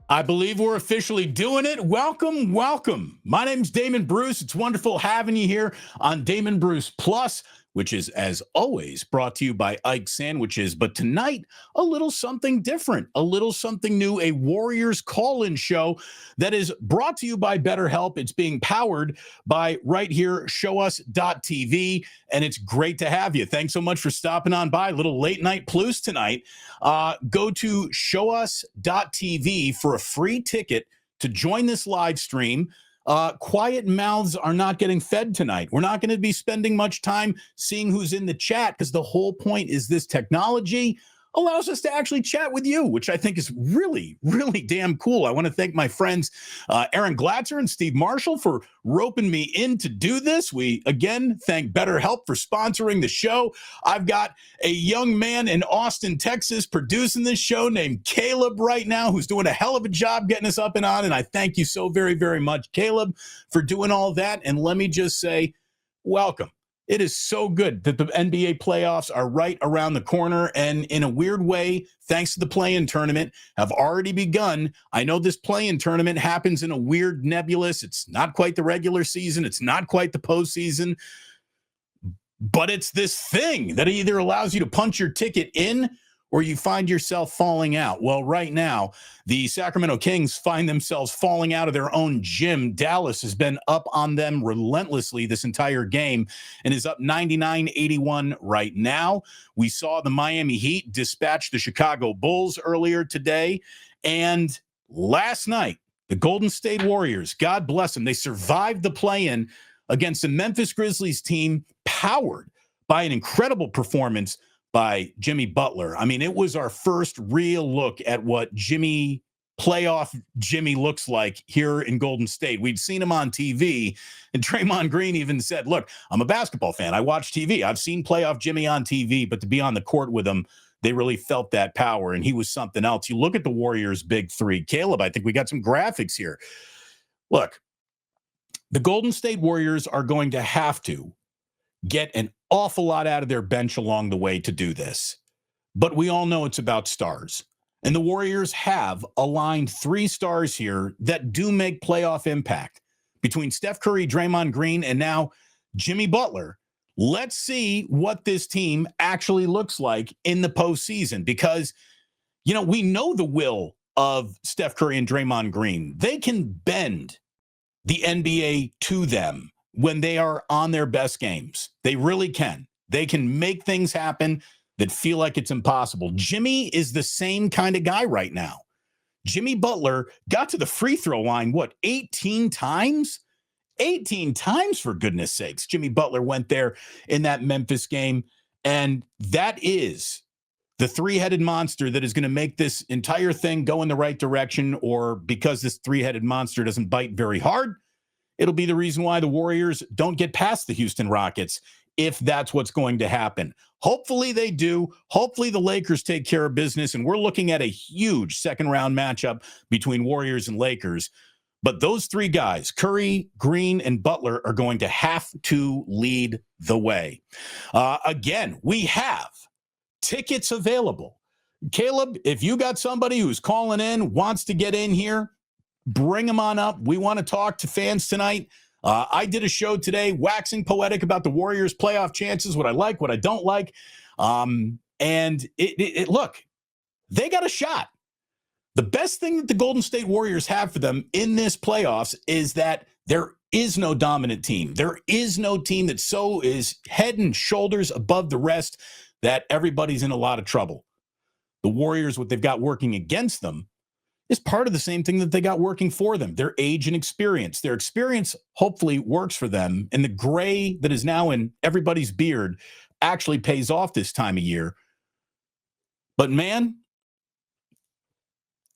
I believe we're officially doing it. Welcome, welcome. My name's Damon Bruce. It's wonderful having you here on Damon Bruce Plus, which is, as always, brought to you by Ike Sandwiches. But tonight, a little something different, a little something new, a Warriors call-in show that is brought to you by BetterHelp. It's being powered by right here, showus.tv, and it's great to have you. Thanks so much for stopping on by. A little late night plus tonight. Go to showus.tv for a free ticket to join this live stream. Quiet mouths are not getting fed tonight. We're not going to be spending much time seeing who's in the chat because the whole point is this technology allows us to actually chat with you, which I think is really, really damn cool. I want to thank my friends Aaron Glatzer and Steve Marshall for roping me in to do this. We, again, thank BetterHelp for sponsoring the show. I've got a young man in Austin, Texas, producing this show named Caleb right now, who's doing a hell of a job getting us up and on, and I thank you so very, very much, Caleb, for doing all that. And let me just say, welcome. It is so good that the NBA playoffs are right around the corner, and in a weird way, thanks to the play-in tournament, have already begun. I know this play-in tournament happens in a weird nebulous. It's not quite the regular season. It's not quite the postseason, but it's this thing that either allows you to punch your ticket in or you find yourself falling out. Well, right now, the Sacramento Kings find themselves falling out of their own gym. Dallas has been up on them relentlessly this entire game and is up 99-81 right now. We saw the Miami Heat dispatch the Chicago Bulls earlier today. And last night, the Golden State Warriors, God bless them, they survived the play-in against the Memphis Grizzlies team powered by an incredible performance by Jimmy Butler. I mean, it was our first real look at what playoff Jimmy looks like here in Golden State. We'd seen him on TV, and Draymond Green even said, look, I'm a basketball fan. I watch TV. I've seen playoff Jimmy on TV, but to be on the court with him, they really felt that power, and he was something else. You look at the Warriors' big three. Caleb, I think we got some graphics here. Look, the Golden State Warriors are going to have to get an awful lot out of their bench along the way to do this. But we all know it's about stars. And the Warriors have aligned 3 stars here that do make playoff impact. Between Steph Curry, Draymond Green, and now Jimmy Butler, let's see what this team actually looks like in the postseason. Because, we know the will of Steph Curry and Draymond Green. They can bend the NBA to them when they are on their best games. They really can. They can make things happen that feel like it's impossible. Jimmy is the same kind of guy right now. Jimmy Butler got to the free throw line, 18 times? 18 times, for goodness sakes. Jimmy Butler went there in that Memphis game, and that is the 3-headed monster that is going to make this entire thing go in the right direction, or because this 3-headed monster doesn't bite very hard, it'll be the reason why the Warriors don't get past the Houston Rockets, if that's what's going to happen. Hopefully they do. Hopefully the Lakers take care of business, and we're looking at a huge second-round matchup between Warriors and Lakers. But those 3 guys, Curry, Green, and Butler, are going to have to lead the way. Again, we have tickets available. Caleb, if you got somebody who's calling in, wants to get in here, bring them on up. We want to talk to fans tonight. I did a show today, waxing poetic about the Warriors' playoff chances, what I like, what I don't like. And look, they got a shot. The best thing that the Golden State Warriors have for them in this playoffs is that there is no dominant team. There is no team that so is head and shoulders above the rest that everybody's in a lot of trouble. The Warriors, what they've got working against them, is part of the same thing that they got working for them, their age and experience. Their experience hopefully works for them, and the gray that is now in everybody's beard actually pays off this time of year. But man,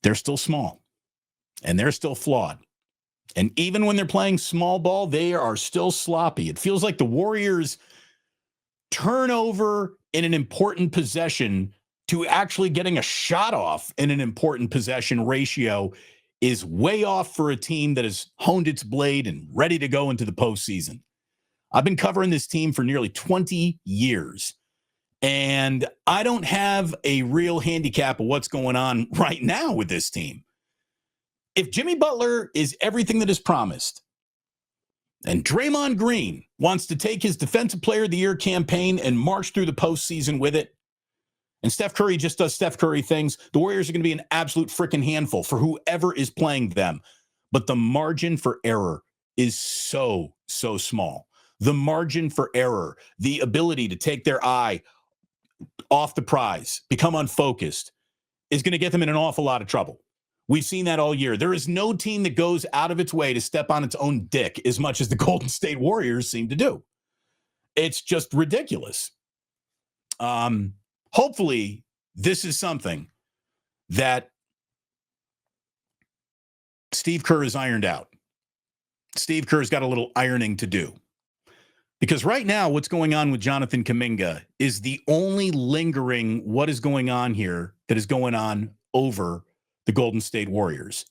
they're still small, and they're still flawed. And even when they're playing small ball, they are still sloppy. It feels like the Warriors' turnover in an important possession to actually getting a shot off in an important possession ratio is way off for a team that has honed its blade and ready to go into the postseason. I've been covering this team for nearly 20 years, and I don't have a real handicap of what's going on right now with this team. if Jimmy Butler is everything that is promised, and Draymond Green wants to take his Defensive Player of the Year campaign and march through the postseason with it, and Steph Curry just does Steph Curry things, the Warriors are going to be an absolute freaking handful for whoever is playing them. But the margin for error is so small. The margin for error, the ability to take their eye off the prize, become unfocused, is going to get them in an awful lot of trouble. We've seen that all year. There is no team that goes out of its way to step on its own dick as much as the Golden State Warriors seem to do. It's just ridiculous. Hopefully, this is something that Steve Kerr has ironed out. Steve Kerr's got a little ironing to do. Because right now, what's going on with Jonathan Kuminga is the only lingering what is going on here that is going on over the Golden State Warriors.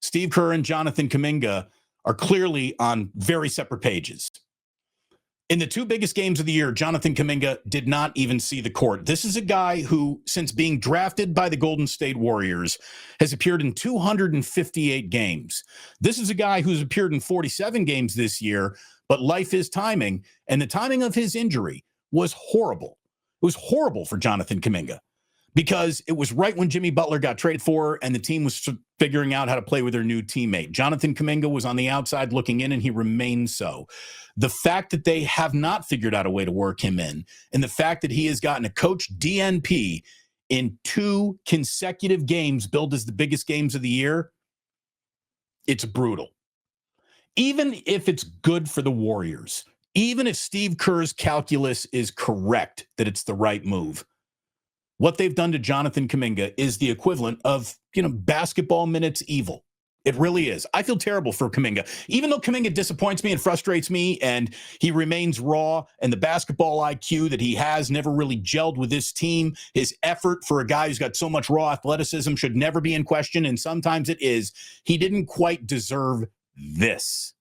Steve Kerr and Jonathan Kuminga are clearly on very separate pages. In the two biggest games of the year, Jonathan Kuminga did not even see the court. This is a guy who, since being drafted by the Golden State Warriors, has appeared in 258 games. This is a guy who's appeared in 47 games this year, but life is timing, and the timing of his injury was horrible. It was horrible for Jonathan Kuminga because it was right when Jimmy Butler got traded for and the team was figuring out how to play with their new teammate. Jonathan Kuminga was on the outside looking in, and he remains so. The fact that they have not figured out a way to work him in, and the fact that he has gotten a coach DNP in 2 consecutive games billed as the biggest games of the year, it's brutal. Even if it's good for the Warriors, even if Steve Kerr's calculus is correct that it's the right move, what they've done to Jonathan Kuminga is the equivalent of, basketball minutes evil. It really is. I feel terrible for Kuminga. Even though Kuminga disappoints me and frustrates me, and he remains raw, and the basketball IQ that he has never really gelled with this team, his effort for a guy who's got so much raw athleticism should never be in question, and sometimes it is. He didn't quite deserve this.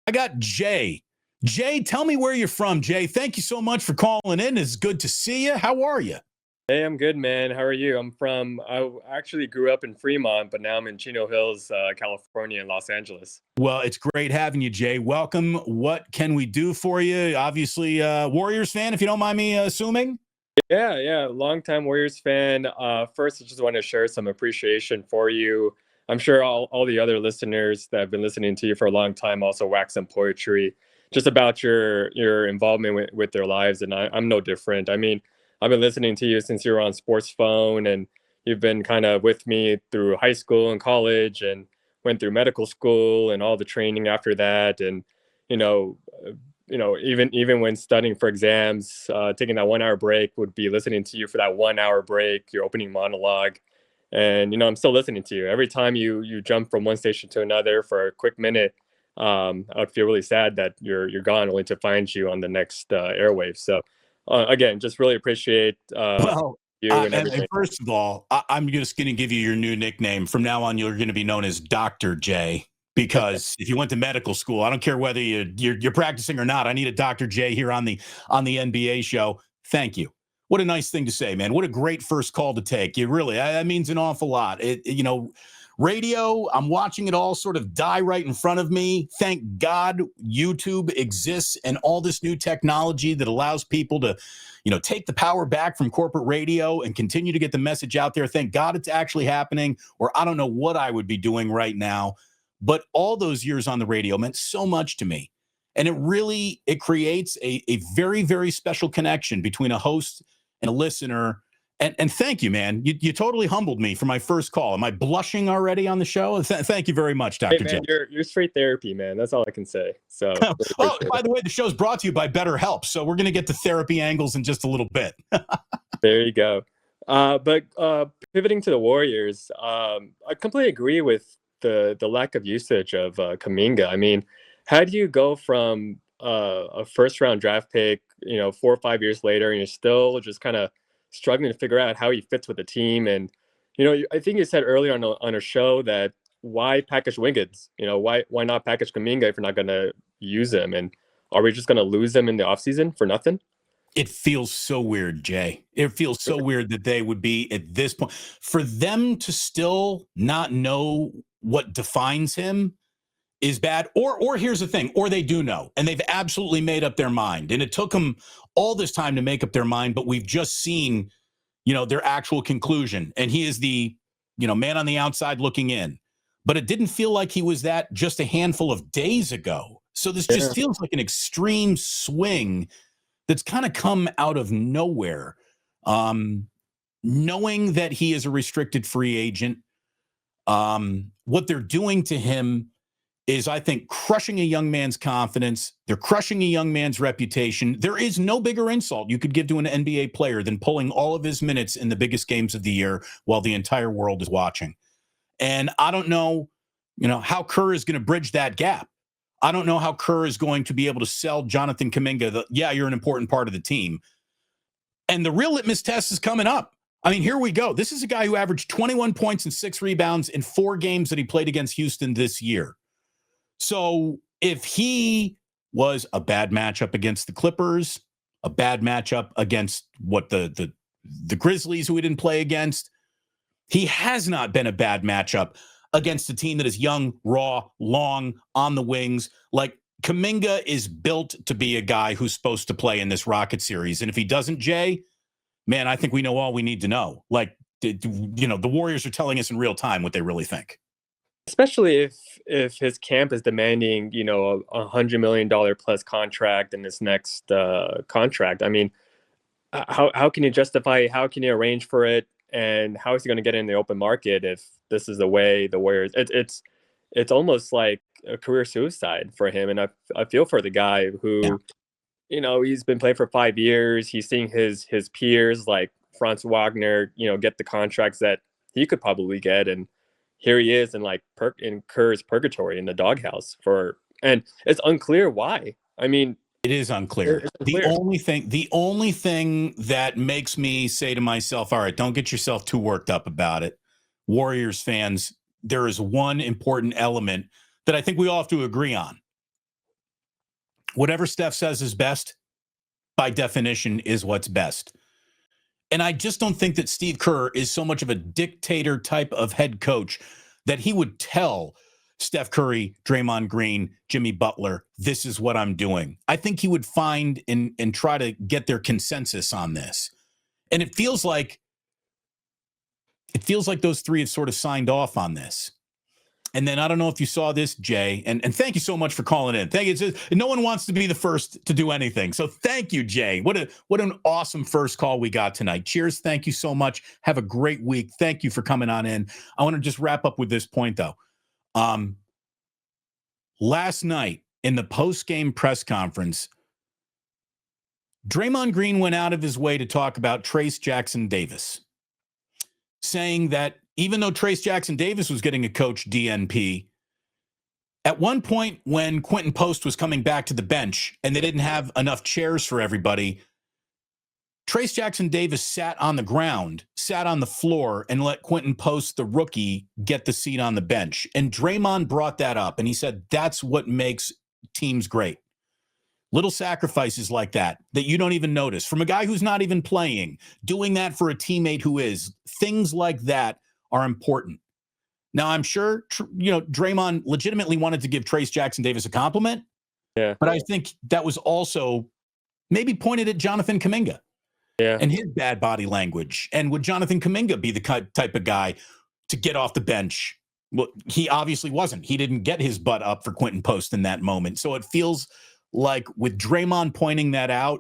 I got Jay. Jay, tell me where you're from, Jay. Thank you so much for calling in. It's good to see you. How are you? Hey, I'm good, man. How are you? I actually grew up in Fremont, but now I'm in Chino Hills, California, and Los Angeles. Well, it's great having you, Jay. Welcome. What can we do for you? Obviously, Warriors fan, if you don't mind me assuming. Yeah. Longtime Warriors fan. First, I just want to share some appreciation for you. I'm sure all the other listeners that have been listening to you for a long time also wax some poetry just about your involvement with their lives, and I'm no different. I mean, I've been listening to you since you were on Sports Phone, and you've been kind of with me through high school and college, and went through medical school and all the training after that. And even when studying for exams, taking that 1 hour break, would be listening to you for that 1 hour break, your opening monologue. And I'm still listening to you every time you jump from one station to another for a quick minute. I would feel really sad that you're gone, only to find you on the next airwave. So. Again, just really appreciate you and everything. And first of all, I'm just going to give you your new nickname. From now on, you're going to be known as Dr. J, because if you went to medical school, I don't care whether you're practicing or not. I need a Dr. J here on the NBA show. Thank you. What a nice thing to say, man. What a great first call to take. That means an awful lot. Radio, I'm watching it all sort of die right in front of me. Thank God YouTube exists and all this new technology that allows people to, take the power back from corporate radio and continue to get the message out there. Thank God it's actually happening, or I don't know what I would be doing right now. But all those years on the radio meant so much to me. And it creates a very, very special connection between a host and a listener. And thank you, man. You totally humbled me for my first call. Am I blushing already on the show? Thank you very much, Dr. Hey, man, J. you're straight therapy, man. That's all I can say. So, oh, by the way, the show's brought to you by BetterHelp. So we're going to get to therapy angles in just a little bit. There you go. But pivoting to the Warriors, I completely agree with the lack of usage of Kuminga. I mean, how do you go from a first round draft pick, 4 or 5 years later, and you're still just kind of struggling to figure out how he fits with the team? And I think you said earlier on a show that why package Wiggins? Why not package Kuminga if you're not going to use him? And are we just going to lose him in the offseason for nothing? It feels so weird, Jay. It feels so weird that they would be at this point. For them to still not know what defines him is bad. Or here's the thing, or they do know, and they've absolutely made up their mind. And it took them all this time to make up their mind, but we've just seen, their actual conclusion. And he is the, man on the outside looking in. But it didn't feel like he was that just a handful of days ago. So this just feels like an extreme swing that's kind of come out of nowhere. Knowing that he is a restricted free agent, what they're doing to him is, I think, crushing a young man's confidence. They're crushing a young man's reputation. There is no bigger insult you could give to an NBA player than pulling all of his minutes in the biggest games of the year while the entire world is watching. And I don't know, how Kerr is going to bridge that gap. I don't know how Kerr is going to be able to sell Jonathan Kuminga you're an important part of the team. And the real litmus test is coming up. I mean, here we go. This is a guy who averaged 21 points and 6 rebounds in 4 games that he played against Houston this year. So if he was a bad matchup against the Clippers, a bad matchup against the Grizzlies, who he didn't play against, he has not been a bad matchup against a team that is young, raw, long, on the wings. Like, Kuminga is built to be a guy who's supposed to play in this Rocket series. And if he doesn't, Jay, man, I think we know all we need to know. Like, the Warriors are telling us in real time what they really think. Especially if his camp is demanding, $100 million plus contract in his next contract. I mean, how can you justify? How can you arrange for it? And how is he going to get in the open market if this is the way the Warriors? It's almost like a career suicide for him. And I feel for the guy who, he's been playing for 5 years. He's seeing his peers like Franz Wagner, get the contracts that he could probably get, and here he is in Kerr's purgatory in the doghouse and it's unclear why. I mean, it is unclear. The only thing that makes me say to myself, all right, don't get yourself too worked up about it. Warriors fans, there is one important element that I think we all have to agree on. Whatever Steph says is best, by definition, is what's best. And I just don't think that Steve Kerr is so much of a dictator type of head coach that he would tell Steph Curry, Draymond Green, Jimmy Butler, this is what I'm doing. I think he would find and try to get their consensus on this. And it feels like those three have sort of signed off on this. And then I don't know if you saw this, Jay, and thank you so much for calling in. Thank you. No one wants to be the first to do anything. So thank you, Jay. What an awesome first call we got tonight. Cheers. Thank you so much. Have a great week. Thank you for coming on in. I want to just wrap up with this point, though. Last night in the post-game press conference, Draymond Green went out of his way to talk about Trayce Jackson-Davis, saying that even though Trayce Jackson-Davis was getting a coach DNP, at one point when Quentin Post was coming back to the bench and they didn't have enough chairs for everybody, Trayce Jackson-Davis sat on the ground, sat on the floor, and let Quentin Post, the rookie, get the seat on the bench. And Draymond brought that up, and he said that's what makes teams great. Little sacrifices like that you don't even notice. From a guy who's not even playing, doing that for a teammate who is. Things like that are important. Now, I'm sure, Draymond legitimately wanted to give Trayce Jackson-Davis a compliment. Yeah. But I think that was also maybe pointed at Jonathan Kuminga. Yeah. And his bad body language. And would Jonathan Kuminga be the type of guy to get off the bench? Well, he obviously wasn't. He didn't get his butt up for Quentin Post in that moment. So it feels like with Draymond pointing that out,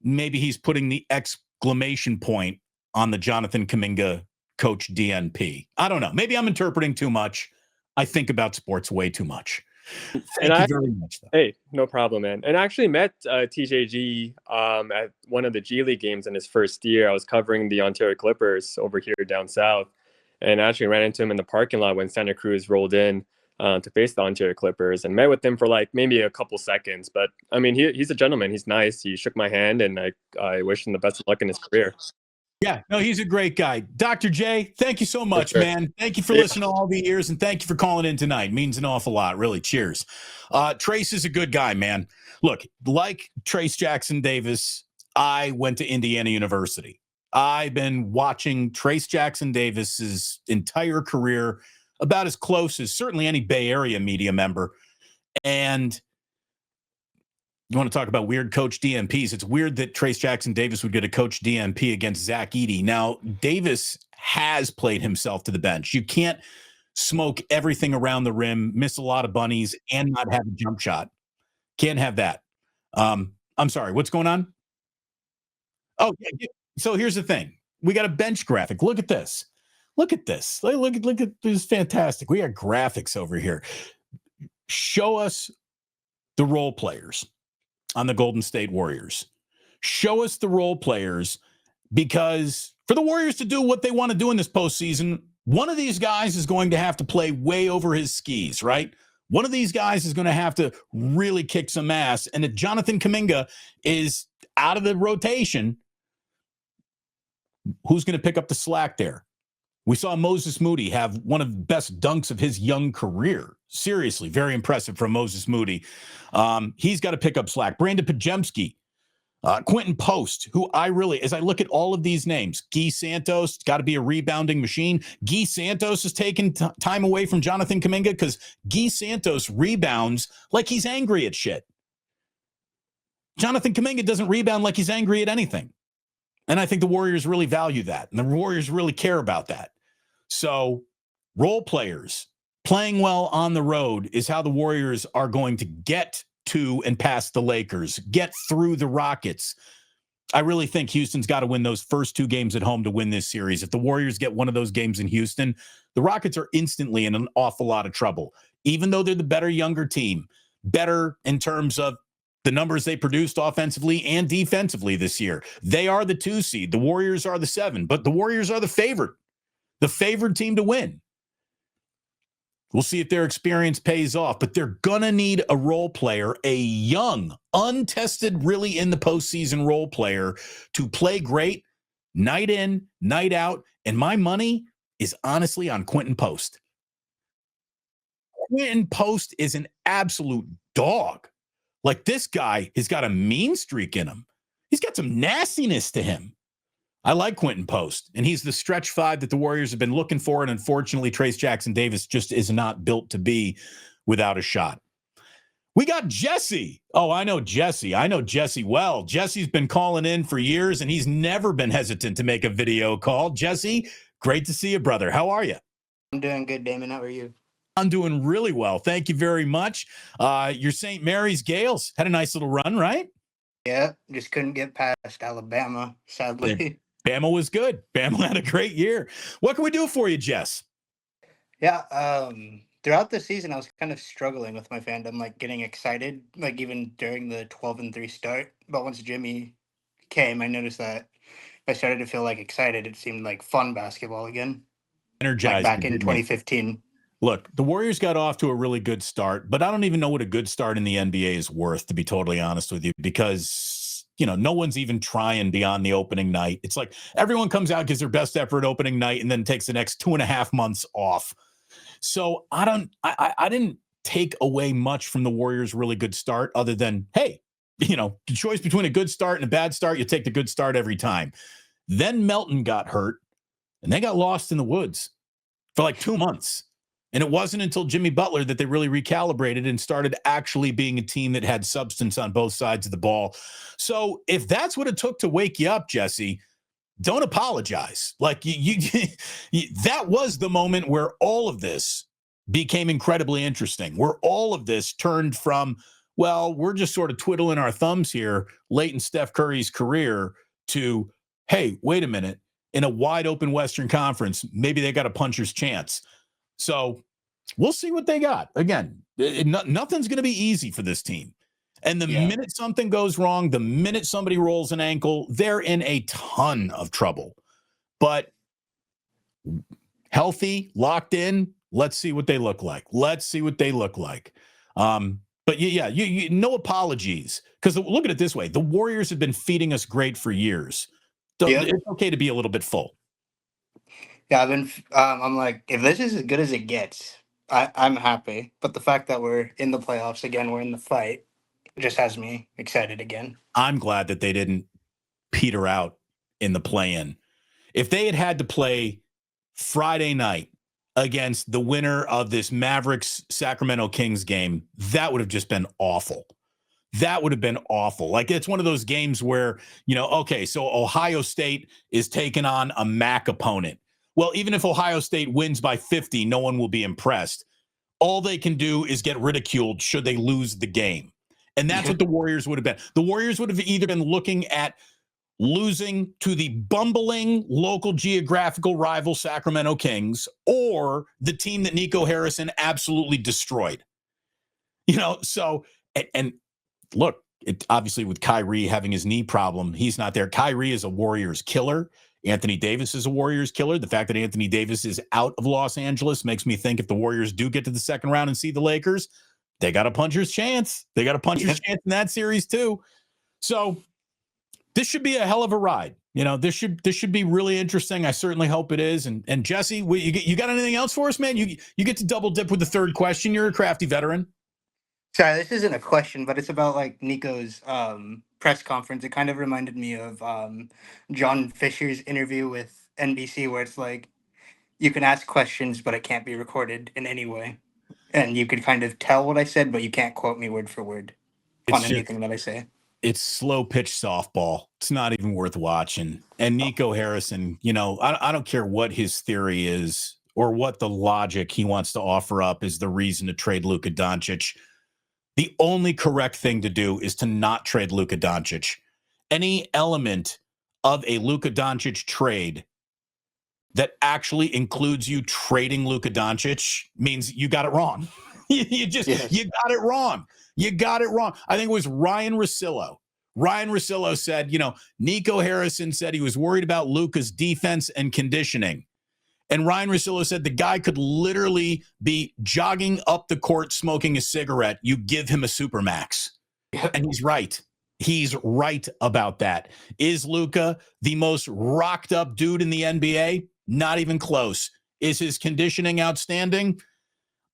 maybe he's putting the exclamation point on the Jonathan Kuminga coach DNP. I don't know. Maybe I'm interpreting too much. I think about sports way too much. Thank you very much. Though. Hey, no problem, man. And I actually met TJG at one of the G League games in his first year. I was covering the Ontario Clippers over here down south, and I actually ran into him in the parking lot when Santa Cruz rolled in to face the Ontario Clippers, and met with him for maybe a couple seconds. But I mean, he's a gentleman. He's nice. He shook my hand, and I wish him the best of luck in his career. Yeah, no, he's a great guy. Dr. J, thank you so much, man. Thank you for listening all the years, and thank you for calling in tonight. Means an awful lot, really. Cheers. Trayce is a good guy, man. Look, like Trayce Jackson-Davis, I went to Indiana University. I've been watching Trace Jackson Davis's entire career about as close as certainly any Bay Area media member. And you want to talk about weird coach DMPs. It's weird that Trace Jackson Davis would get a coach DMP against Zach Edey. Now, Davis has played himself to the bench. You can't smoke everything around the rim, miss a lot of bunnies, and not have a jump shot. Can't have that. I'm sorry, what's going on? Oh, yeah. So here's the thing. We got a bench graphic. Look at this. Look at this. Look at this. Fantastic. We got graphics over here. Show us the role players on the Golden State Warriors. Show us the role players, because for the Warriors to do what they want to do in this postseason, one of these guys is going to have to play way over his skis, right? One of these guys is going to have to really kick some ass. And if Jonathan Kuminga is out of the rotation, who's going to pick up the slack there? We saw Moses Moody have one of the best dunks of his young career. Seriously, very impressive from Moses Moody. He's got to pick up slack. Brandon Pajemski, Quentin Post, who as I look at all of these names, Guy Santos, got to be a rebounding machine. Guy Santos is taking time away from Jonathan Kuminga because Guy Santos rebounds like he's angry at shit. Jonathan Kuminga doesn't rebound like he's angry at anything. And I think the Warriors really value that. And the Warriors really care about that. So role players playing well on the road is how the Warriors are going to get to and past the Lakers, get through the Rockets. I really think Houston's got to win those first two games at home to win this series. If the Warriors get one of those games in Houston, the Rockets are instantly in an awful lot of trouble, even though they're the better, younger team, better in terms of the numbers they produced offensively and defensively this year. They are the 2 seed. The Warriors are the 7, but the Warriors are the favored team to win. We'll see if their experience pays off, but they're going to need a role player, a young, untested, really in the postseason role player to play great night in, night out. And my money is honestly on Quentin Post. Quentin Post is an absolute dog. Like, this guy has got a mean streak in him. He's got some nastiness to him. I like Quentin Post, and he's the stretch 5 that the Warriors have been looking for, and unfortunately, Trace Jackson Davis just is not built to be without a shot. We got Jesse. Oh, I know Jesse. I know Jesse well. Jesse's been calling in for years, and he's never been hesitant to make a video call. Jesse, great to see you, brother. How are you? I'm doing good, Damon. How are you? I'm doing really well. Thank you very much. Your St. Mary's Gales had a nice little run, right? Yeah, just couldn't get past Alabama, sadly. Bama was good. Bama had a great year. What can we do for you, Jess? Yeah, throughout the season, I was kind of struggling with my fandom, like getting excited, like even during the 12-3 start. But once Jimmy came, I noticed that I started to feel like excited. It seemed like fun basketball again, Energized. like back in 2015. Look, the Warriors got off to a really good start, but I don't even know what a good start in the NBA is worth, to be totally honest with you, because, no one's even trying beyond the opening night. It's like everyone comes out, gives their best effort opening night, and then takes the next 2.5 months off. So I didn't take away much from the Warriors' really good start other than, hey, the choice between a good start and a bad start, you take the good start every time. Then Melton got hurt, and they got lost in the woods for like 2 months. And it wasn't until Jimmy Butler that they really recalibrated and started actually being a team that had substance on both sides of the ball. So if that's what it took to wake you up, Jesse, don't apologize. Like that was the moment where all of this became incredibly interesting, where all of this turned from, well, we're just sort of twiddling our thumbs here late in Steph Curry's career to, hey, wait a minute, in a wide open Western Conference, maybe they got a puncher's chance. So we'll see what they got. Again, nothing's going to be easy for this team. And the minute something goes wrong, the minute somebody rolls an ankle, they're in a ton of trouble. But healthy, locked in, let's see what they look like. But yeah, no apologies. Because look at it this way. The Warriors have been feeding us great for years. So it's okay to be a little bit full. Yeah, I'm like, if this is as good as it gets, I'm happy. But the fact that we're in the playoffs again, we're in the fight, just has me excited again. I'm glad that they didn't peter out in the play-in. If they had to play Friday night against the winner of this Mavericks Sacramento Kings game, that would have just been awful. That would have been awful. Like, it's one of those games where, okay, so Ohio State is taking on a MAC opponent. Well, even if Ohio State wins by 50, no one will be impressed. All they can do is get ridiculed should they lose the game. And that's what the Warriors would have been. The Warriors would have either been looking at losing to the bumbling local geographical rival Sacramento Kings, or the team that Nico Harrison absolutely destroyed. So, and look, it obviously with Kyrie having his knee problem, he's not there. Kyrie is a Warriors killer. Anthony Davis is a Warriors killer. The fact that Anthony Davis is out of Los Angeles makes me think if the Warriors do get to the second round and see the Lakers, they got a puncher's chance. They got a puncher's chance in that series too. So this should be a hell of a ride. This should be really interesting. I certainly hope it is. And Jesse, you got anything else for us, man? You get to double dip with the third question. You're a crafty veteran. Sorry, this isn't a question, but it's about like Nico's press conference. It kind of reminded me of John Fisher's interview with NBC, where it's like you can ask questions, but it can't be recorded in any way, and you could kind of tell what I said, but you can't quote me word for word on anything that I say. It's slow pitch softball. It's not even worth watching. And Nico Harrison, I don't care what his theory is or what the logic he wants to offer up is the reason to trade Luka Doncic. The only correct thing to do is to not trade Luka Doncic. Any element of a Luka Doncic trade that actually includes you trading Luka Doncic means you got it wrong. You got it wrong. You got it wrong. I think it was Ryan Russillo. Ryan Russillo said, Nico Harrison said he was worried about Luka's defense and conditioning. And Ryan Russillo said the guy could literally be jogging up the court smoking a cigarette. You give him a Supermax. And he's right. He's right about that. Is Luka the most rocked up dude in the NBA? Not even close. Is his conditioning outstanding?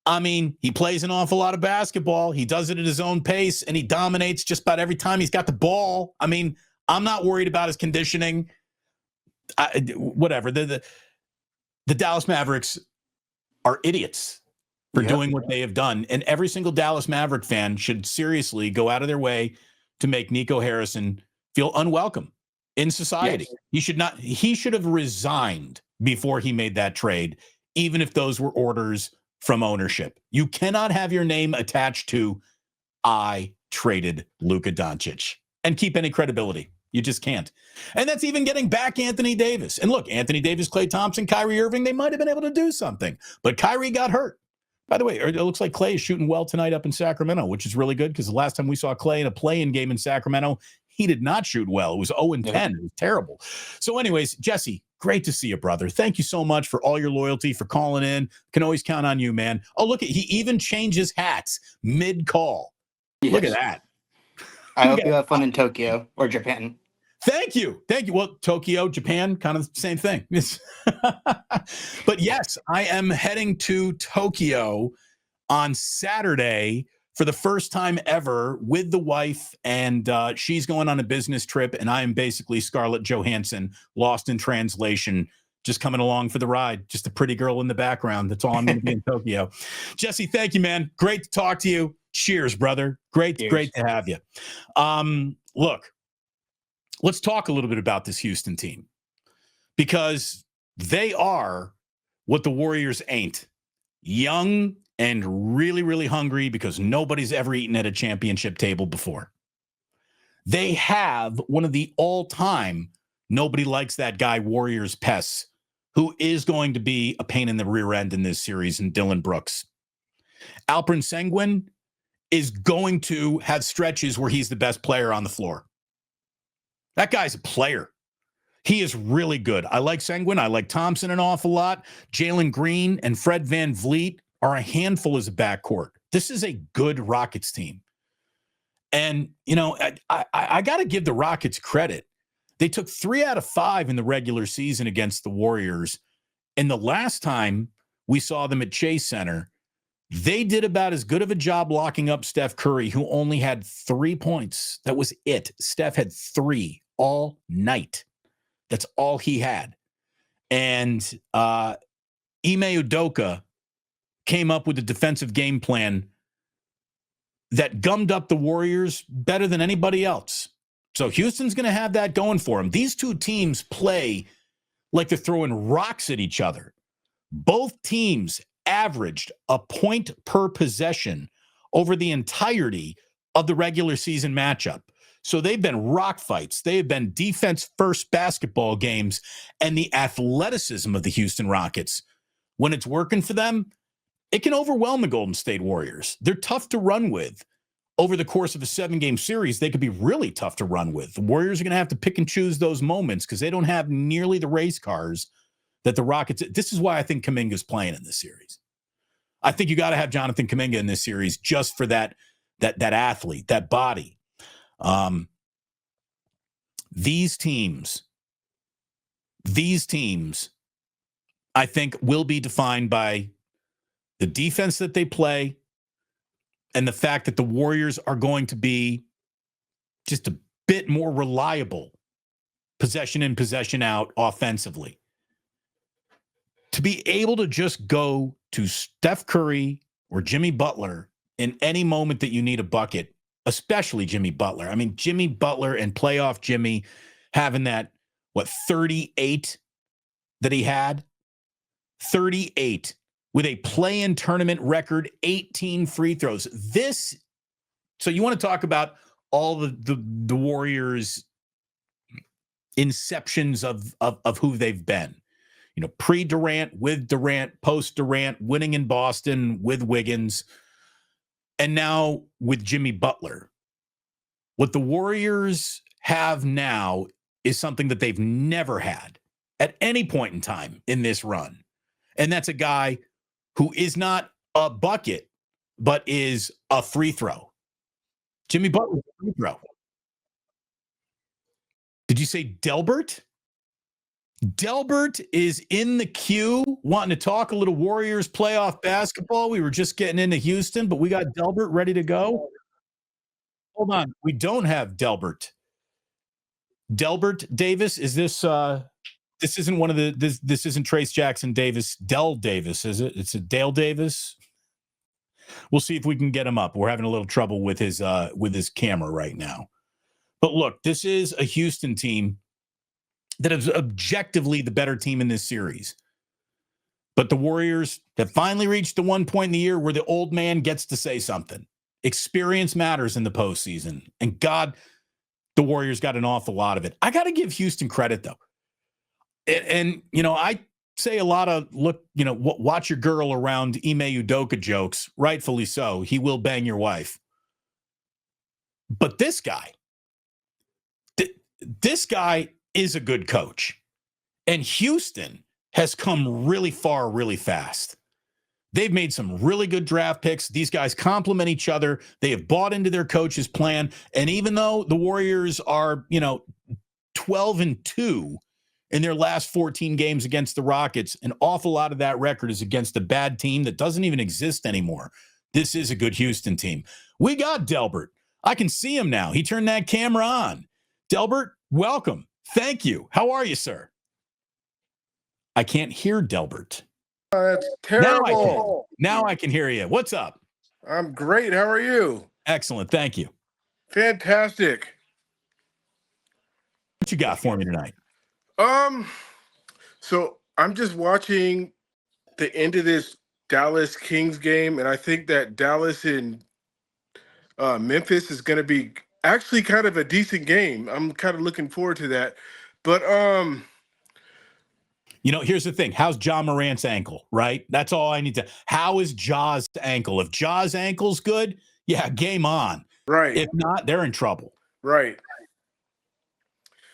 I mean, he plays an awful lot of basketball. He does it at his own pace, and he dominates just about every time he's got the ball. I mean, I'm not worried about his conditioning. Whatever. The Dallas Mavericks are idiots for doing what they have done. And every single Dallas Maverick fan should seriously go out of their way to make Nico Harrison feel unwelcome in society. Yes. He should have resigned before he made that trade, even if those were orders from ownership. You cannot have your name attached to I traded Luka Doncic and keep any credibility. You just can't. And that's even getting back Anthony Davis. And look, Anthony Davis, Klay Thompson, Kyrie Irving, they might have been able to do something. But Kyrie got hurt. By the way, it looks like Klay is shooting well tonight up in Sacramento, which is really good because the last time we saw Klay in a play-in game in Sacramento, he did not shoot well. It was 0-10. It was terrible. So anyways, Jesse, great to see you, brother. Thank you so much for all your loyalty, for calling in. Can always count on you, man. Oh, look, he even changes hats mid-call. Yes. Look at that. I hope you have fun in Tokyo or Japan. Thank you. Well, Tokyo, Japan, kind of the same thing. But yes, I am heading to Tokyo on Saturday for the first time ever with the wife, and she's going on a business trip, and I am basically Scarlett Johansson, lost in translation, just coming along for the ride. Just a pretty girl in the background. That's all I'm going to be in Tokyo. Jesse, thank you, man. Great to talk to you. Cheers, brother. Great to have you. Look, let's talk a little bit about this Houston team, because they are what the Warriors ain't. Young and really, really hungry because nobody's ever eaten at a championship table before. They have one of the all-time nobody likes that guy Warriors pests, who is going to be a pain in the rear end in this series, in Dylan Brooks. Alperen Sengun is going to have stretches where he's the best player on the floor. That guy's a player. He is really good. I like Sengun. I like Thompson an awful lot. Jalen Green and Fred VanVleet are a handful as a backcourt. This is a good Rockets team. And, I got to give the Rockets credit. They took 3 out of 5 in the regular season against the Warriors. And the last time we saw them at Chase Center, they did about as good of a job locking up Steph Curry, who only had 3 points. That was it. Steph had 3 all night. That's all he had. And Ime Udoka came up with a defensive game plan that gummed up the Warriors better than anybody else. So Houston's going to have that going for them. These two teams play like they're throwing rocks at each other. Both teams averaged a point per possession over the entirety of the regular season matchup. So they've been rock fights. They have been defense-first basketball games, and the athleticism of the Houston Rockets, when it's working for them, it can overwhelm the Golden State Warriors. They're tough to run with. Over the course of a 7-game series, they could be really tough to run with. The Warriors are going to have to pick and choose those moments because they don't have nearly the race cars that the Rockets. This is why I think Kuminga's playing in this series. I think you got to have Jonathan Kuminga in this series just for that athlete, that body. These teams, I think, will be defined by the defense that they play and the fact that the Warriors are going to be just a bit more reliable possession in, possession out offensively. To be able to just go to Steph Curry or Jimmy Butler in any moment that you need a bucket, especially Jimmy Butler. I mean, Jimmy Butler and playoff Jimmy having that, 38 that he had? 38 with a play-in tournament record, 18 free throws. So you want to talk about all the Warriors' inceptions of who they've been. You know, pre-Durant, with Durant, post-Durant, winning in Boston with Wiggins, and now with Jimmy Butler. What the Warriors have now is something that they've never had at any point in time in this run. And that's a guy who is not a bucket, but is a free throw. Jimmy Butler's a free throw. Did you say Delbert? Delbert is in the queue wanting to talk a little Warriors playoff basketball. We were just getting into Houston, but we got Delbert ready to go. Hold on. We don't have Delbert. Delbert Davis, is this this isn't one of the this isn't Trace Jackson Davis, Del Davis, is it? It's a Dale Davis. We'll see if we can get him up. We're having a little trouble with his camera right now. But look, this is a Houston team that is objectively the better team in this series. But the Warriors have finally reached the one point in the year where the old man gets to say something. Experience matters in the postseason. And God, the Warriors got an awful lot of it. I got to give Houston credit, though. And you know, I say a lot of, watch your girl around Ime Udoka jokes, rightfully so. He will bang your wife. But this guy is a good coach. And Houston has come really far, really fast. They've made some really good draft picks. These guys complement each other. They have bought into their coach's plan. And even though the Warriors are, 12-2 in their last 14 games against the Rockets, an awful lot of that record is against a bad team that doesn't even exist anymore. This is a good Houston team. We got Delbert. I can see him now. He turned that camera on. Delbert, welcome. Thank you. How are you, sir? I can't hear Delbert. That's terrible. Now I can hear you. What's up? I'm great. How are you? Excellent. Thank you. Fantastic. What you got for me tonight? So I'm just watching the end of this Dallas Kings game, and I think that Dallas and Memphis is going to be actually kind of a decent game. I'm kind of looking forward to that. But here's the thing. How's Ja Morant's ankle, right? That's all I need to. How is Ja's ankle? If Ja's ankle's good, yeah, game on. Right. If not, they're in trouble. Right.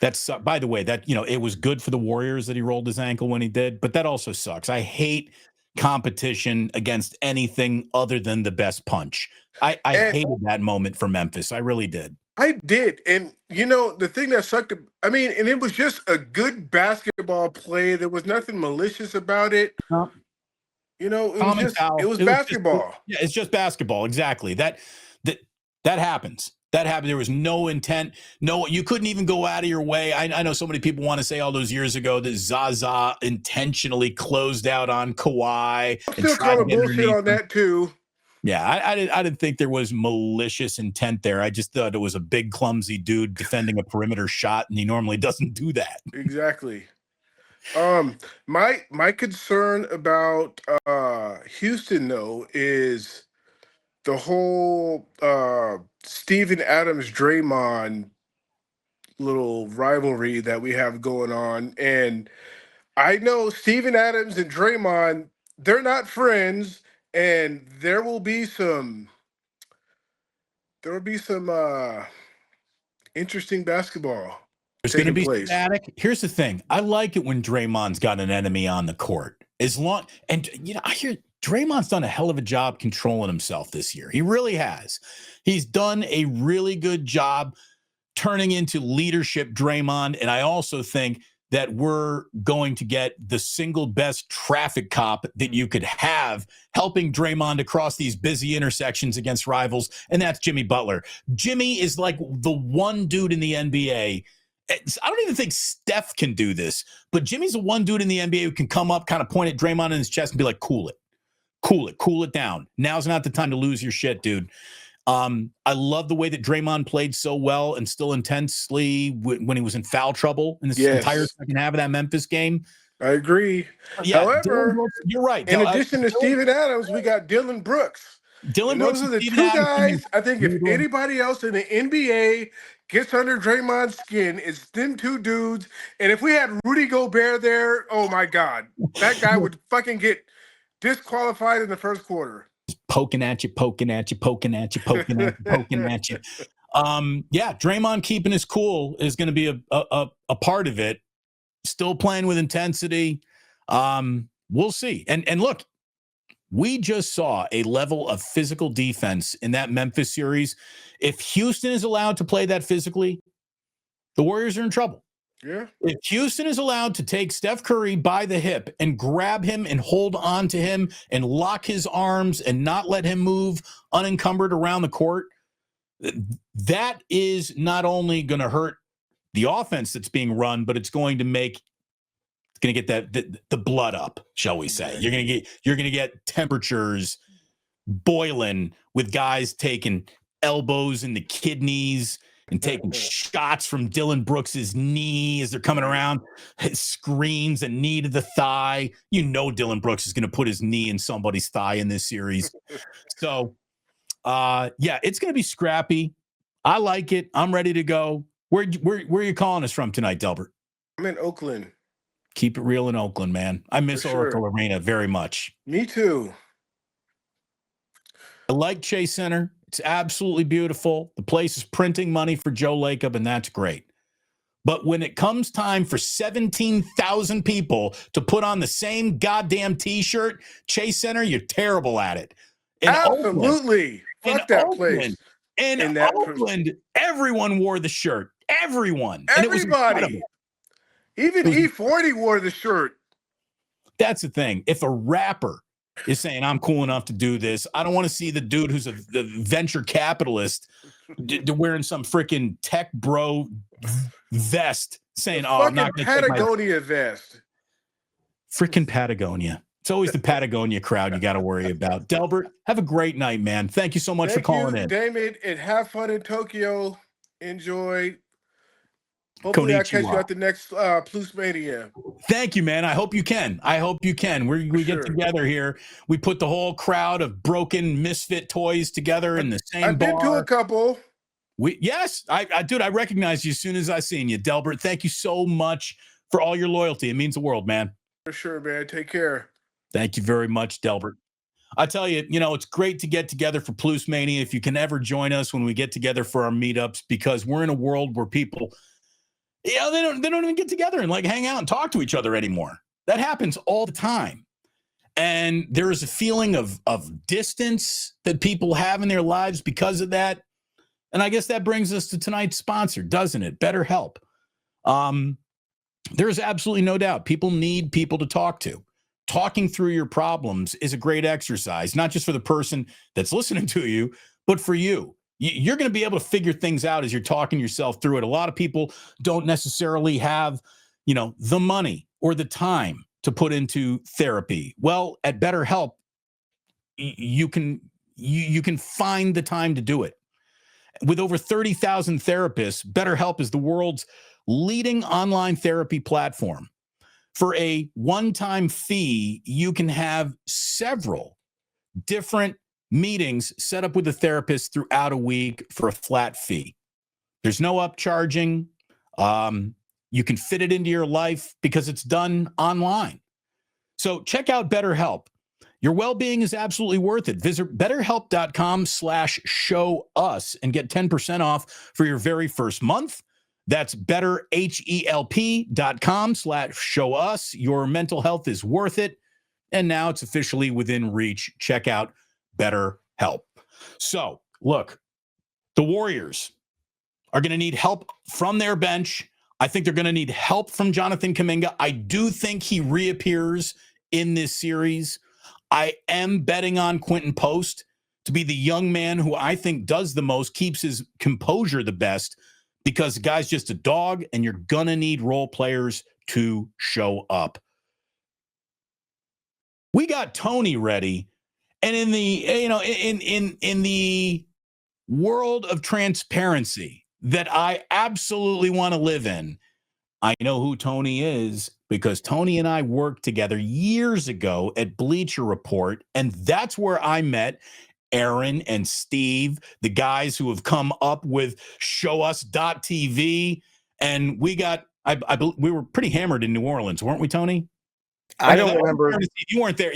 That's, by the way, that, it was good for the Warriors that he rolled his ankle when he did, but that also sucks. I hate competition against anything other than the best punch. I hated that moment for Memphis. I really did. I did. And, the thing that sucked, and it was just a good basketball play. There was nothing malicious about it. It was basketball. It's just basketball. Exactly. That happens. That happened. There was no intent. No, you couldn't even go out of your way. I know so many people want to say all those years ago that Zaza intentionally closed out on Kawhi I'm and still tried to calling get bullshit underneath on him. that too. Yeah, I didn't think there was malicious intent there. I just thought it was a big, clumsy dude defending a perimeter shot, and he normally doesn't do that. Exactly. My concern about Houston though is the whole Steven Adams Draymond little rivalry that we have going on. And I know Steven Adams and Draymond, they're not friends, and there will be some interesting basketball There's going to taking be place. static. Here's the thing. I like it when Draymond's got an enemy on the court. I hear Draymond's done a hell of a job controlling himself this year. He really has. He's done a really good job turning into leadership Draymond. And I also think that we're going to get the single best traffic cop that you could have helping Draymond across these busy intersections against rivals. And that's Jimmy Butler. Jimmy is like the one dude in the NBA. I don't even think Steph can do this, but Jimmy's the one dude in the NBA who can come up, kind of point at Draymond in his chest and be like, cool it down. Now's not the time to lose your shit, dude. I love the way that Draymond played so well and still intensely when he was in foul trouble in this entire second half of that Memphis game. I agree. Yeah, However, Brooks, you're right. in addition to Steven Adams, we got Dylan Brooks. Dylan Brooks Those are the Steven two Adams, guys. I think if anybody else in the NBA gets under Draymond's skin, it's them two dudes. And if we had Rudy Gobert there, oh my God, that guy would fucking get disqualified in the first quarter. Poking at you. Yeah, Draymond keeping his cool is going to be a part of it. Still playing with intensity. We'll see. And look, we just saw a level of physical defense in that Memphis series. If Houston is allowed to play that physically, the Warriors are in trouble. Yeah. If Houston is allowed to take Steph Curry by the hip and grab him and hold on to him and lock his arms and not let him move unencumbered around the court, that is not only going to hurt the offense that's being run, but it's going to get the blood up, shall we say. You're going to get temperatures boiling with guys taking elbows in the kidneys and taking shots from Dylan Brooks's knee as they're coming around, screens, a knee to the thigh. You know Dylan Brooks is going to put his knee in somebody's thigh in this series. So, it's going to be scrappy. I like it. I'm ready to go. Where are you calling us from tonight, Delbert? I'm in Oakland. Keep it real in Oakland, man. I miss Oracle Arena very much. Me too. I like Chase Center. It's absolutely beautiful. The place is printing money for Joe Lacob, and that's great. But when it comes time for 17,000 people to put on the same goddamn T-shirt, Chase Center, you're terrible at it. Absolutely. Fuck that place. In Oakland, everyone wore the shirt. Everyone. Everybody. Even E40 wore the shirt. That's the thing. If a rapper is saying, I'm cool enough to do this, I don't want to see the dude who's the venture capitalist wearing some freaking tech bro vest saying, I'm not going to Patagonia vest. Freaking Patagonia. It's always the Patagonia crowd you got to worry about. Delbert, have a great night, man. Thank you so much for calling in. Damon, and have fun in Tokyo. Enjoy. Hopefully I'll catch you at the next Plus Mania. Thank you, man. I hope you can. We get together here. We put the whole crowd of broken misfit toys together in the same bar. I've been to a couple. I recognize you as soon as I seen you. Delbert, thank you so much for all your loyalty. It means the world, man. For sure, man. Take care. Thank you very much, Delbert. I tell you, it's great to get together for Plus Mania. If you can ever join us when we get together for our meetups, because we're in a world where people, they don't even get together and hang out and talk to each other anymore. That happens all the time. And there is a feeling of distance that people have in their lives because of that. And I guess that brings us to tonight's sponsor, doesn't it? BetterHelp. There is absolutely no doubt people need people to talk to. Talking through your problems is a great exercise, not just for the person that's listening to you, but for you. You're going to be able to figure things out as you're talking yourself through it. A lot of people don't necessarily have, the money or the time to put into therapy. Well, at BetterHelp, you can find the time to do it. With over 30,000 therapists, BetterHelp is the world's leading online therapy platform. For a one-time fee, you can have several different meetings set up with a therapist throughout a week for a flat fee. There's no upcharging. You can fit it into your life because it's done online. So check out BetterHelp. Your well-being is absolutely worth it. Visit betterhelp.com/show-us and get 10% off for your very first month. That's betterhelp.com/show-us. Your mental health is worth it. And now it's officially within reach. Check out BetterHelp. So, look, the Warriors are going to need help from their bench. I think they're going to need help from Jonathan Kuminga. I do think he reappears in this series. I am betting on Quentin Post to be the young man who I think does the most, keeps his composure the best, because the guy's just a dog, and you're going to need role players to show up. We got Tony ready. And in the, in the world of transparency that I absolutely want to live in, I know who Tony is because Tony and I worked together years ago at Bleacher Report, and that's where I met Aaron and Steve, the guys who have come up with ShowUs.tv, and we were pretty hammered in New Orleans, weren't we, Tony? I don't remember. You weren't there.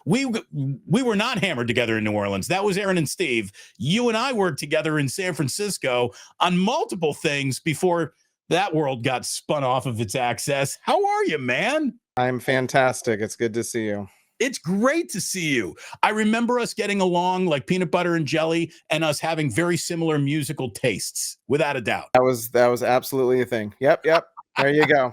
We were not hammered together in New Orleans. That was Aaron and Steve. You and I worked together in San Francisco on multiple things before that world got spun off of its axis. How are you, man? I'm fantastic. It's good to see you. It's great to see you. I remember us getting along like peanut butter and jelly, and us having very similar musical tastes, without a doubt. That was absolutely a thing. Yep. There you go.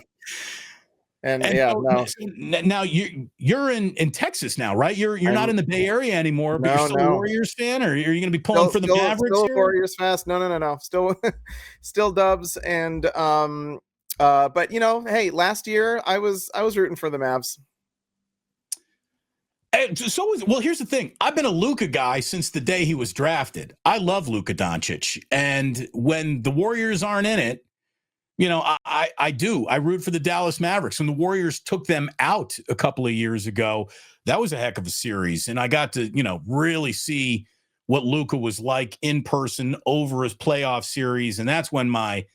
And yeah, so, now you're in Texas now, right? You're not in the Bay Area anymore, but you're still a Warriors fan, or are you going to be pulling for the Mavericks? Still Warriors fast? No. Still Dubs, and but hey, last year I was rooting for the Mavs. Well, here's the thing. I've been a Luka guy since the day he was drafted. I love Luka Doncic, and when the Warriors aren't in it, I do. I root for the Dallas Mavericks. When the Warriors took them out a couple of years ago, that was a heck of a series. And I got to, really see what Luka was like in person over his playoff series. And that's when my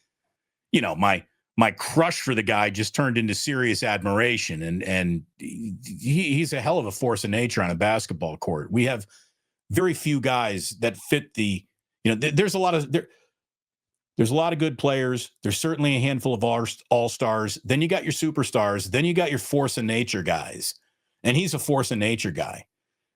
crush for the guy just turned into serious admiration. And he's a hell of a force of nature on a basketball court. We have very few guys that fit there's a lot of good players. There's certainly a handful of all-stars. Then you got your superstars. Then you got your force of nature guys. And he's a force of nature guy.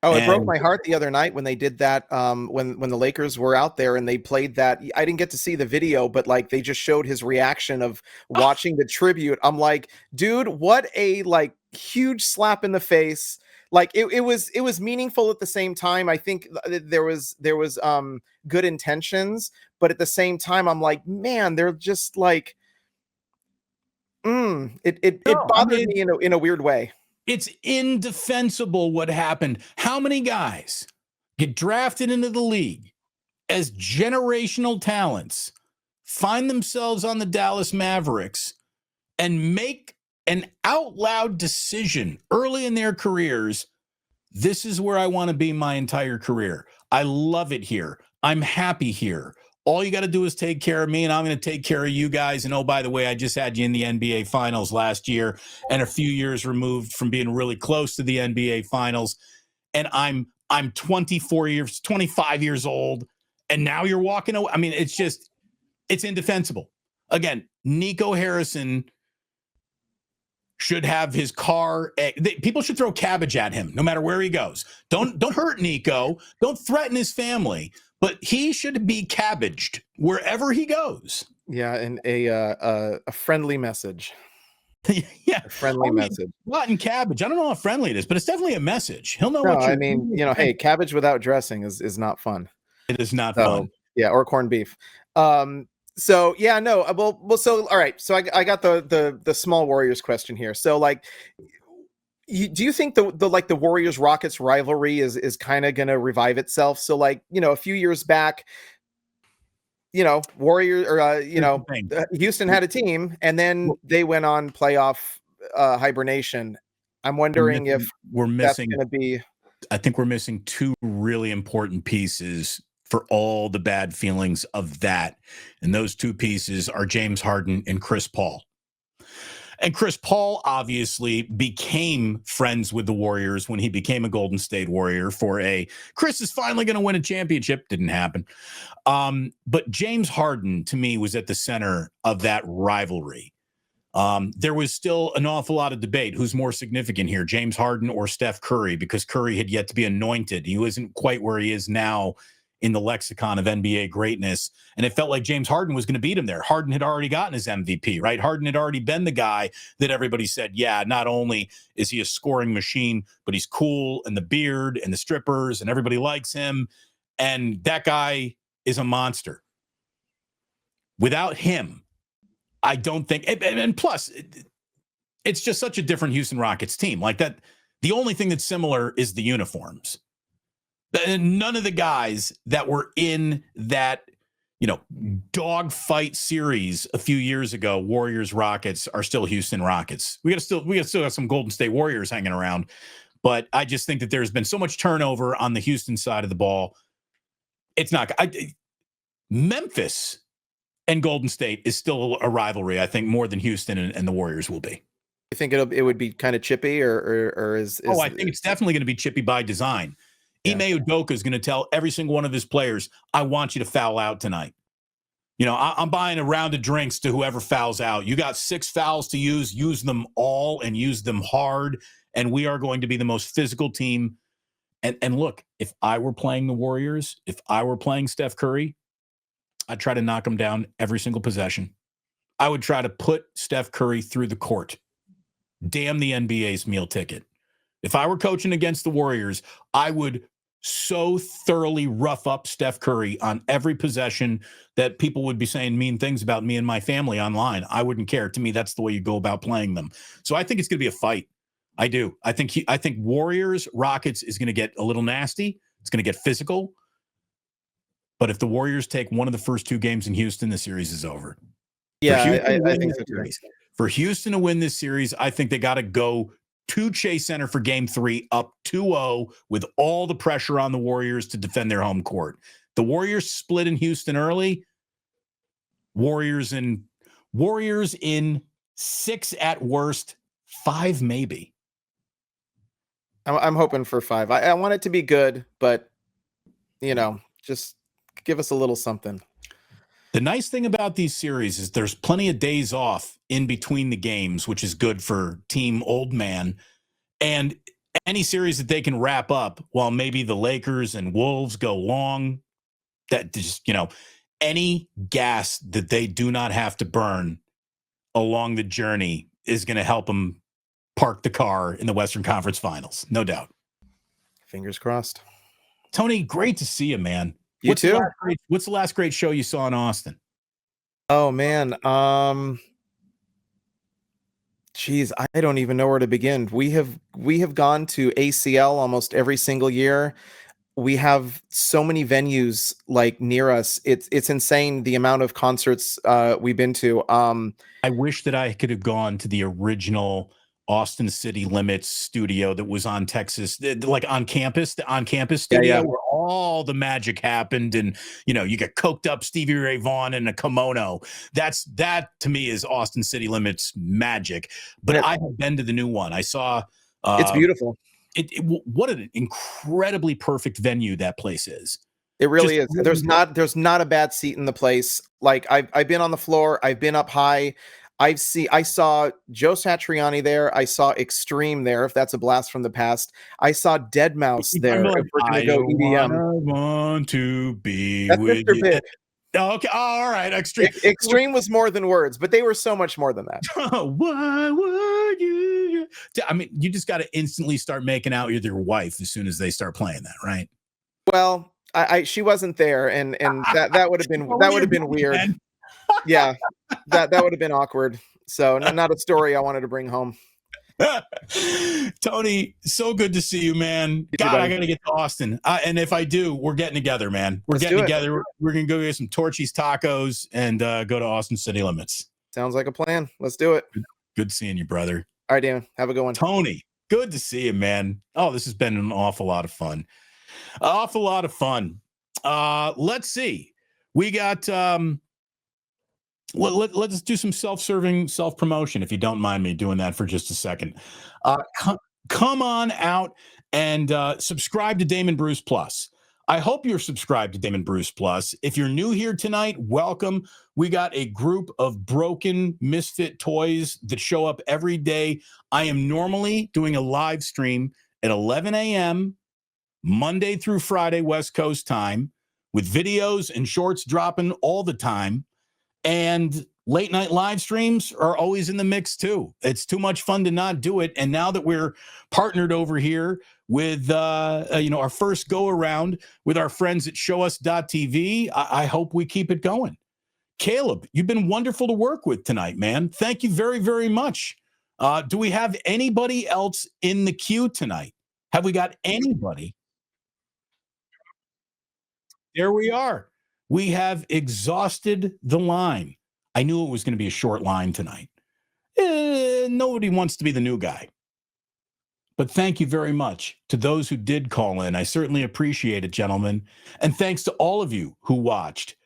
Oh, it broke my heart the other night when they did that, when the Lakers were out there and they played that. I didn't get to see the video, but like they just showed his reaction of watching the tribute. I'm like, dude, what a huge slap in the face. Like it was meaningful at the same time. I think there was good intentions, but at the same time, I'm like, man, they're just like, it bothered me in a weird way. It's indefensible what happened. How many guys get drafted into the league as generational talents, find themselves on the Dallas Mavericks, and make an out loud decision early in their careers? This is where I want to be my entire career. I love it here. I'm happy here. All you got to do is take care of me, and I'm going to take care of you guys. And oh, by the way, I just had you in the NBA Finals last year, and a few years removed from being really close to the NBA Finals. And I'm 25 years old, and now you're walking away. I mean, it's indefensible. Again, Nico Harrison should have his car. People should throw cabbage at him no matter where he goes. Don't hurt Nico. Don't threaten his family. But he should be cabbaged wherever he goes. Yeah, and a friendly message. Yeah, a friendly message. Rotten cabbage. I don't know how friendly it is, but it's definitely a message. He'll know. No, I mean, hey, cabbage without dressing is not fun. It is not fun. Yeah, or corned beef. So yeah, no, well, so all right. So I got the small Warriors question here. So like, do you think the like the Warriors Rockets rivalry is kind of gonna revive itself? So like, a few years back, Warriors or Here's the thing. Houston had a team, and then they went on playoff hibernation. I'm wondering if we're that's missing. going to be. I think we're missing two really important pieces for all the bad feelings of that, and those two pieces are James Harden and Chris Paul. And Chris Paul obviously became friends with the Warriors when he became a Golden State Warrior Chris is finally going to win a championship. Didn't happen. But James Harden, to me, was at the center of that rivalry. There was still an awful lot of debate. Who's more significant here, James Harden or Steph Curry? Because Curry had yet to be anointed. He wasn't quite where he is now in the lexicon of NBA greatness. And it felt like James Harden was going to beat him there. Harden had already gotten his MVP, right? Harden had already been the guy that everybody said, yeah, not only is he a scoring machine, but he's cool, and the beard and the strippers and everybody likes him. And that guy is a monster. Without him, I don't think, and plus, it's just such a different Houston Rockets team. Like that, the only thing that's similar is the uniforms. And none of the guys that were in that, dogfight series a few years ago, Warriors Rockets, are still Houston Rockets. We got to still have some Golden State Warriors hanging around, but I just think that there's been so much turnover on the Houston side of the ball. It's not. Memphis and Golden State is still a rivalry, I think, more than Houston and the Warriors will be. You think it would be kind of chippy, or is? I think it's definitely going to be chippy by design. Yeah. Ime Udoka is going to tell every single one of his players, I want you to foul out tonight. I'm buying a round of drinks to whoever fouls out. You got 6 fouls to use them all and use them hard. And we are going to be the most physical team. And look, if I were playing the Warriors, if I were playing Steph Curry, I'd try to knock him down every single possession. I would try to put Steph Curry through the court. Damn the NBA's meal ticket. If I were coaching against the Warriors, I would so thoroughly rough up Steph Curry on every possession that people would be saying mean things about me and my family online. I wouldn't care. To me, that's the way you go about playing them. So I think it's going to be a fight. I do. I think Warriors Rockets is going to get a little nasty. It's going to get physical. But if the Warriors take one of the first 2 games in Houston, the series is over. Yeah, I think so too. For Houston to win this series, I think they got to go to Chase Center for game 3, up 2-0 with all the pressure on the Warriors to defend their home court. The Warriors split in Houston early. Warriors in 6 at worst, 5 maybe. I'm hoping for 5. I want it to be good, but just give us a little something. The nice thing about these series is there's plenty of days off in between the games, which is good for Team Old Man. And any series that they can wrap up while maybe the Lakers and Wolves go long, that just, any gas that they do not have to burn along the journey is going to help them park the car in the Western Conference Finals. No doubt. Fingers crossed. Tony, great to see you, man. You too. What's the last great show you saw in Austin? Oh man. Geez, I don't even know where to begin. We have gone to ACL almost every single year. We have so many venues like near us. It's insane the amount of concerts we've been to. I wish that I could have gone to the original Austin City Limits studio that was on Texas, like on campus, studio where all the magic happened. And, you get coked up Stevie Ray Vaughan in a kimono. That to me is Austin City Limits magic. But I have been to the new one. I saw. It's beautiful. What an incredibly perfect venue that place is. It really is. There's not a bad seat in the place. Like I've been on the floor. I've been up high. I saw Joe Satriani there. I saw Extreme there, if that's a blast from the past. I saw Dead Mouse there. If we're gonna go EDM. I want to be that's with Mr. you. Big. Okay, all right. Extreme was more than words, but they were so much more than that. Why would you? I mean, you just got to instantly start making out with your wife as soon as they start playing that, right? Well, She wasn't there, and that would have been weird. Man. Yeah, that would have been awkward. So not a story I wanted to bring home. Tony, so good to see you, man. You too, God, buddy. I got to get to Austin. And if I do, we're getting together, man. We're Let's getting do it. together. We're going to go get some Torchy's tacos and go to Austin City Limits. Sounds like a plan. Let's do it. Good seeing you, brother. All right, Damon. Have a good one. Tony, good to see you, man. Oh, this has been an awful lot of fun. Awful lot of fun. Let's see. We got let's do some self-serving self-promotion, if you don't mind me doing that for just a second. Come on out and subscribe to Damon Bruce Plus. I hope you're subscribed to Damon Bruce Plus. If you're new here tonight, welcome. We got a group of broken misfit toys that show up every day. I am normally doing a live stream at 11 a.m. Monday through Friday, West Coast time, with videos and shorts dropping all the time. And late night live streams are always in the mix too. It's too much fun to not do it. And now that we're partnered over here with, our first go around with our friends at showus.tv, I hope we keep it going. Caleb, you've been wonderful to work with tonight, man. Thank you very, very much. Do we have anybody else in the queue tonight? Have we got anybody? There we are. We have exhausted the line. I knew it was going to be a short line tonight. Nobody wants to be the new guy. But thank you very much to those who did call in. I certainly appreciate it, gentlemen. And thanks to all of you who watched.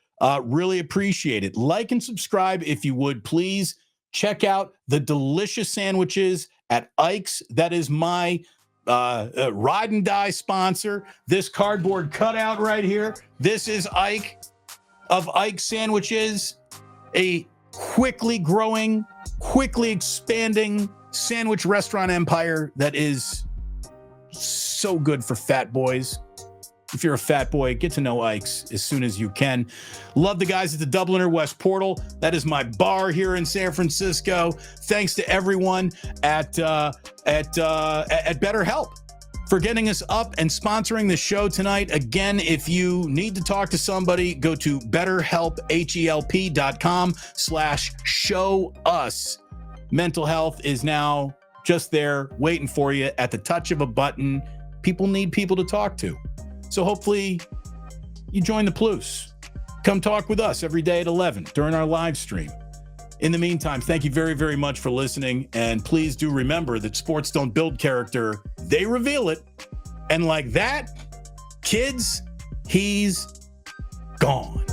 Really appreciate it. Like and subscribe if you would, please. Check out the delicious sandwiches at Ike's. That is my ride and die sponsor. This cardboard cutout right here. This is Ike of Ike Sandwiches, a quickly growing, quickly expanding sandwich restaurant empire that is so good for fat boys. If you're a fat boy, get to know Ike's as soon as you can. Love the guys at the Dubliner West Portal. That is my bar here in San Francisco. Thanks to everyone at BetterHelp for getting us up and sponsoring the show tonight. Again, if you need to talk to somebody, go to betterhelp.com/show-us. Mental health is now just there waiting for you at the touch of a button. People need people to talk to. So hopefully you join the Plus. Come talk with us every day at 11 during our live stream. In the meantime, thank you very, very much for listening. And please do remember that sports don't build character, they reveal it. And like that, kids, he's gone.